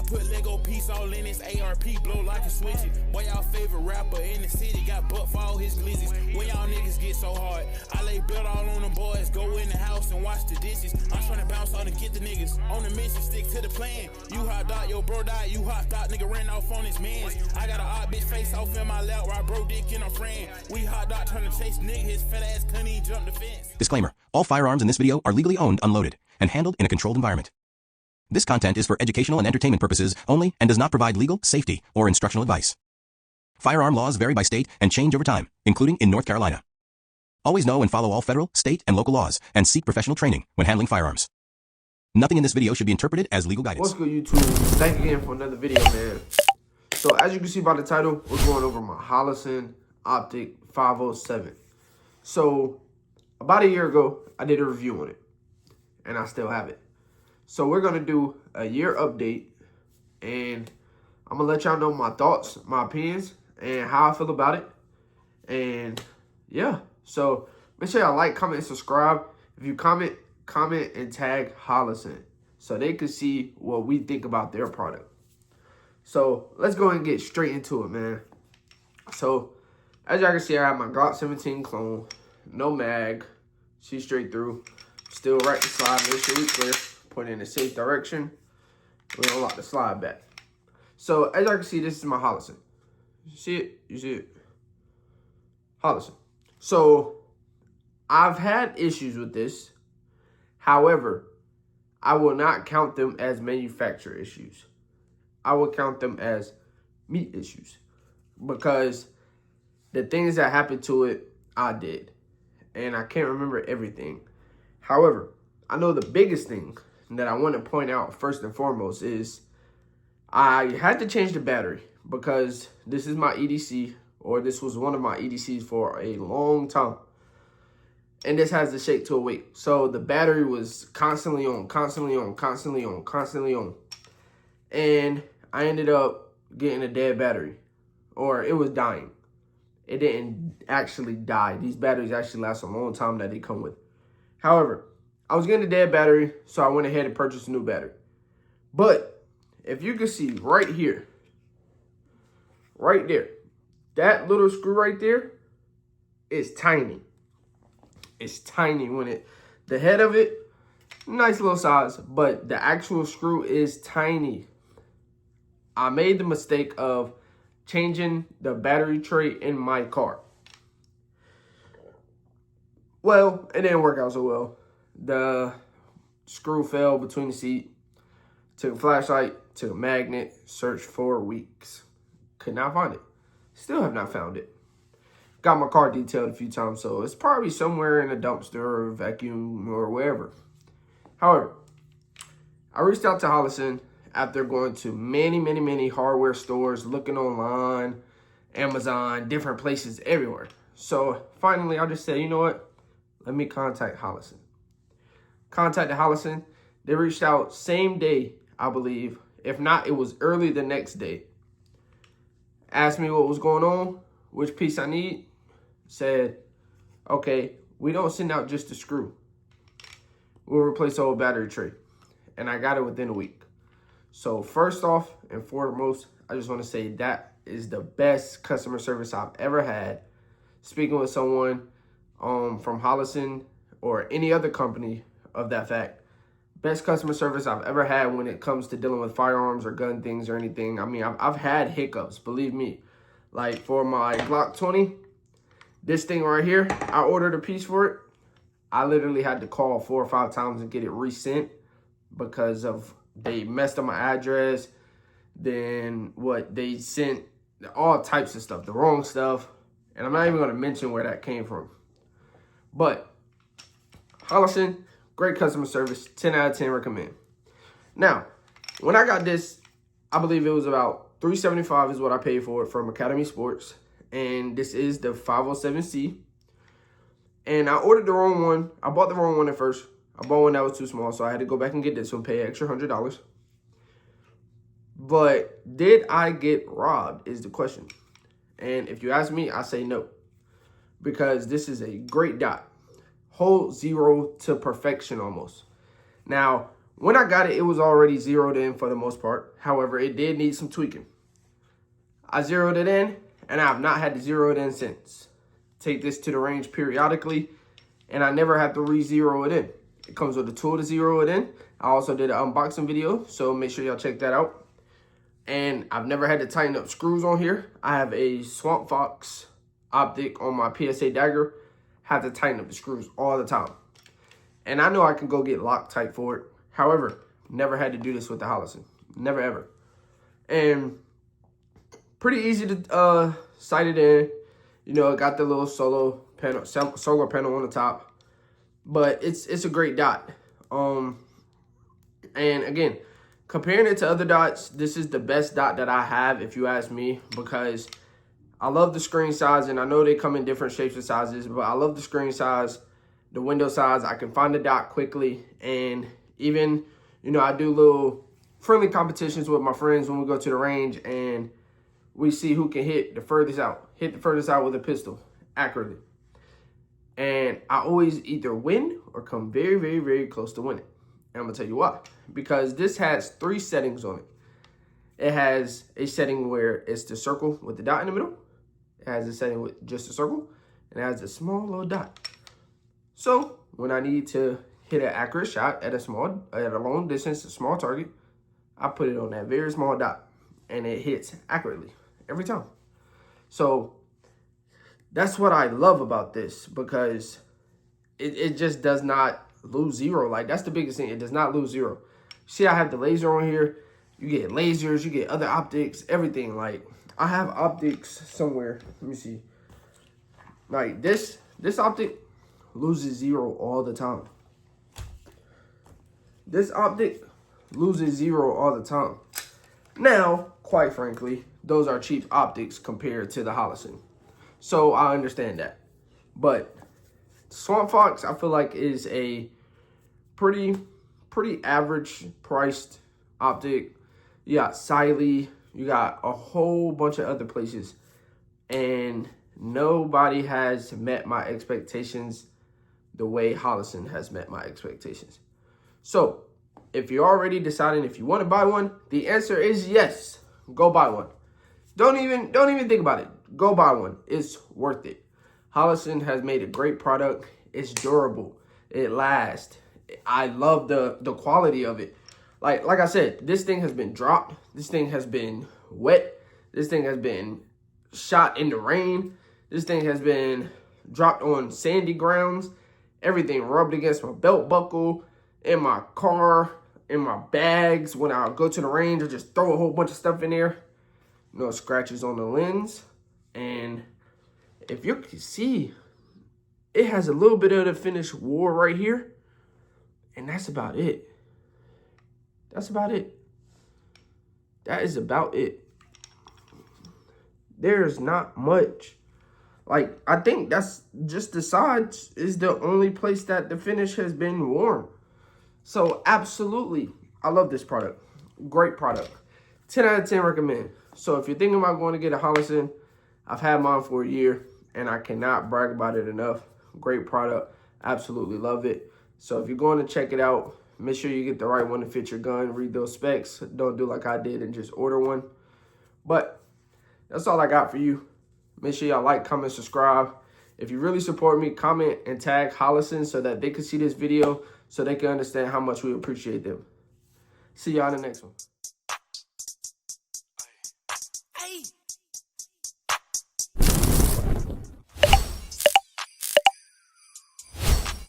put Lego piece all in his ARP, blow like a switch. Boy, y'all favorite rapper in the city got butt for all his glizzies. When y'all niggas get so hard, I lay built all on them boys. Go in the house and wash the dishes. I'm trying to bounce on and get the niggas on the mission, stick to the plan. You hot dot, your bro died. You hot dot, nigga ran off on his mans. I got an odd bitch face off in my lap, right bro dick in a friend. We hot dot trying to chase nigga, his fat ass couldn't even jump the fence. Disclaimer: all firearms in this video are legally owned, unloaded, and handled in a controlled environment. This content is for educational and entertainment purposes only and does not provide legal, safety, or instructional advice. Firearm laws vary by state and change over time, including in North Carolina. Always know and follow all federal, state, and local laws, and seek professional training when handling firearms. Nothing in this video should be interpreted as legal guidance. What's good, YouTube? Thank you again for another video, man. So, as you can see by the title, we're going over my Holosun Optic 507. So, about a year ago, I did a review on it, and I still have it. So, we're going to do a year update, and I'm going to let y'all know my thoughts, my opinions, and how I feel about it. And, yeah. So, make sure y'all like, comment, and subscribe. If you comment and tag Holosun so they can see what we think about their product. So let's go and get straight into it, man. So as y'all can see, I have my Glock 17 clone, no mag, see straight through, still right to slide, make sure we clear, put it in a safe direction. We're gonna lock the slide back. So as y'all can see, this is my Holosun. You see it? You see it? Holosun. So I've had issues with this. However, I will not count them as manufacturer issues. I will count them as meat issues because the things that happened to it, I did. And I can't remember everything. However, I know the biggest thing that I want to point out first and foremost is I had to change the battery because this is my EDC, or this was one of my EDCs for a long time. And this has the shake to awake. So the battery was constantly on. And I ended up getting a dead battery. Or it was dying. It didn't actually die. These batteries actually last a long time that they come with. However, I was getting a dead battery, so I went ahead and purchased a new battery. But if you can see right here, right there, that little screw right there is tiny. It's tiny when the head of it, nice little size, but the actual screw is tiny. I made the mistake of changing the battery tray in my car. Well, it didn't work out so well. The screw fell between the seat. Took a flashlight, took a magnet, searched for weeks. Could not find it. Still have not found it. Got my car detailed a few times, so it's probably somewhere in a dumpster or vacuum or wherever. However, I reached out to Holosun after going to many hardware stores, looking online, Amazon, different places everywhere. So finally, I just said, you know what? Let me contact Holosun. Contacted Holosun. They reached out same day, I believe. If not, it was early the next day. Asked me what was going on, which piece I need. Said, okay, we don't send out just the screw. We'll replace the whole battery tray. And I got it within a week. So first off and foremost, I just want to say that is the best customer service I've ever had. Speaking with someone from Holosun or any other company of that fact. Best customer service I've ever had when it comes to dealing with firearms or gun things or anything. I mean, I've had hiccups, believe me. Like for my Glock 20, this thing right here, I ordered a piece for it. I literally had to call 4 or 5 times and get it resent because of they messed up my address. Then what they sent, all types of stuff, the wrong stuff. And I'm not even going to mention where that came from. But Holosun, great customer service, 10 out of 10 recommend. Now, when I got this, I believe it was about $375 is what I paid for it from Academy Sports. And this is the 507C. And I ordered the wrong one. I bought the wrong one at first. I bought one that was too small, so I had to go back and get this one, pay extra $100. But did I get robbed is the question. And if you ask me, I say no. Because this is a great dot. Whole zero to perfection almost. Now, When I got it, it was already zeroed in for the most part. However, it did need some tweaking. I zeroed it in, and I have not had to zero it in since. Take this to the range periodically, and I never have to re-zero it in. It comes with a tool to zero it in. I also did an unboxing video, so make sure y'all check that out. And I've never had to tighten up screws on here. I have a Swamp Fox optic on my PSA dagger. Have to tighten up the screws all the time. And I know I can go get Loctite for it. However, never had to do this with the Holosun. Never ever. And pretty easy to sight it in. You know, it got the little solar panel on the top. But it's a great dot. And again, comparing it to other dots, this is the best dot that I have, if you ask me, because I love the screen size, and I know they come in different shapes and sizes, but I love the screen size, the window size. I can find the dot quickly, and even, you know, I do little friendly competitions with my friends when we go to the range, and we see who can hit the furthest out with a pistol accurately. And I always either win or come very, very, very close to winning. And I'm going to tell you why. Because this has 3 settings on it. It has a setting where it's the circle with the dot in the middle. It has a setting with just a circle. And it has a small little dot. So when I need to hit an accurate shot at a long distance, a small target, I put it on that very small dot. And it hits accurately every time. So that's what I love about this, because it just does not lose zero. Like, that's the biggest thing. It does not lose zero. See, I have the laser on here. You get lasers, you get other optics, everything. Like, I have optics somewhere. Let me see. Like, this optic loses zero all the time. This optic loses zero all the time. Now, quite frankly, those are cheap optics compared to the Holosun. So I understand that. But Swamp Fox, I feel like, is a pretty average priced optic. You got Siley, you got a whole bunch of other places, and nobody has met my expectations the way Holosun has met my expectations. So if you're already deciding if you want to buy one, the answer is yes. Go buy one. Don't even think about it. Go buy one. It's worth it. Holosun has made a great product. It's durable. It lasts. I love the quality of it. Like I said, this thing has been dropped. This thing has been wet. This thing has been shot in the rain. This thing has been dropped on sandy grounds. Everything rubbed against my belt buckle, in my car, in my bags. When I go to the range, I just throw a whole bunch of stuff in there. No scratches on the lens. And if you can see, it has a little bit of the finish wore right here. And that's about it. That's about it. That is about it. There's not much. Like, I think that's just the sides is the only place that the finish has been worn. So, absolutely, I love this product. Great product. 10 out of 10 recommend. So, if you're thinking about going to get a Holosun, I've had mine for a year, and I cannot brag about it enough. Great product. Absolutely love it. So, if you're going to check it out, make sure you get the right one to fit your gun. Read those specs. Don't do like I did and just order one. But that's all I got for you. Make sure y'all like, comment, subscribe. If you really support me, comment and tag Holosun so that they can see this video, so they can understand how much we appreciate them. See y'all in the next one.